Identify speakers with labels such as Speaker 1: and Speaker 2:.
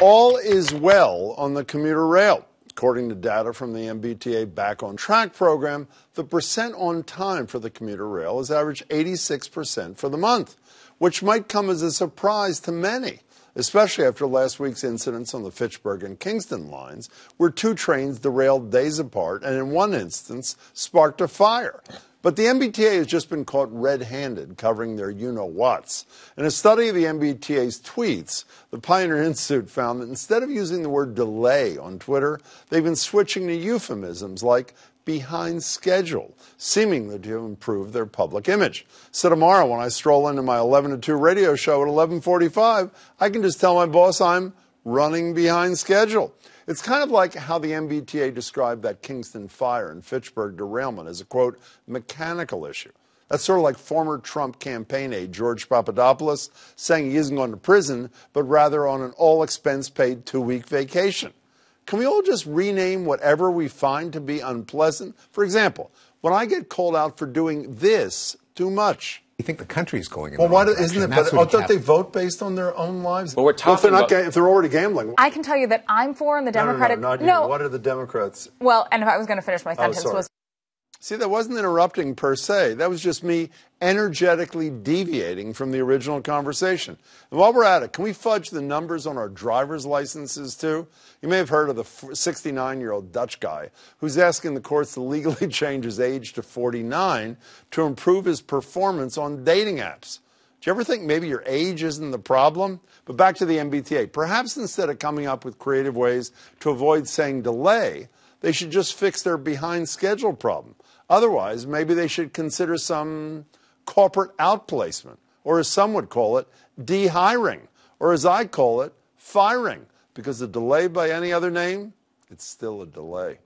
Speaker 1: All is well on the commuter rail. According to data from the MBTA Back on Track program, the percent on time for the commuter rail has averaged 86% for the month, which might come as a surprise to many, especially after last week's incidents on the Fitchburg and Kingston lines, where two trains derailed days apart and in one instance sparked a fire. But the MBTA has just been caught red-handed covering their you-know-whats. In a study of the MBTA's tweets, the Pioneer Institute found that instead of using the word delay on Twitter, they've been switching to euphemisms like behind schedule, seemingly to improve their public image. So tomorrow when I stroll into my 11 to 2 radio show at 11:45, I can just tell my boss I'm running behind schedule. It's kind of like how the MBTA described that Kingston fire and Fitchburg derailment as a, quote, mechanical issue. That's sort of like former Trump campaign aide George Papadopoulos saying he isn't going to prison, but rather on an all-expense-paid 2-week vacation. Can we all just rename whatever we find to be unpleasant? For example, when I get called out for doing this too much.
Speaker 2: You think the country's going in
Speaker 1: well,
Speaker 2: the wrong
Speaker 1: why
Speaker 2: direction.
Speaker 1: isn't it? But don't they vote based on their own lives?
Speaker 3: Well, we're talking
Speaker 1: if they're already gambling.
Speaker 4: I can tell you that I'm for in the Democratic.
Speaker 1: No, not you. What are the Democrats?
Speaker 4: Well, and if I was going to finish my sentence
Speaker 1: sorry.
Speaker 4: was.
Speaker 1: See, that wasn't interrupting per se. That was just me energetically deviating from the original conversation. And while we're at it, can we fudge the numbers on our driver's licenses too? You may have heard of the 69-year-old Dutch guy who's asking the courts to legally change his age to 49 to improve his performance on dating apps. Do you ever think maybe your age isn't the problem? But back to the MBTA. Perhaps instead of coming up with creative ways to avoid saying delay, they should just fix their behind schedule problem. Otherwise, maybe they should consider some corporate outplacement, or as some would call it, de-hiring, or as I call it, firing, because a delay by any other name, it's still a delay.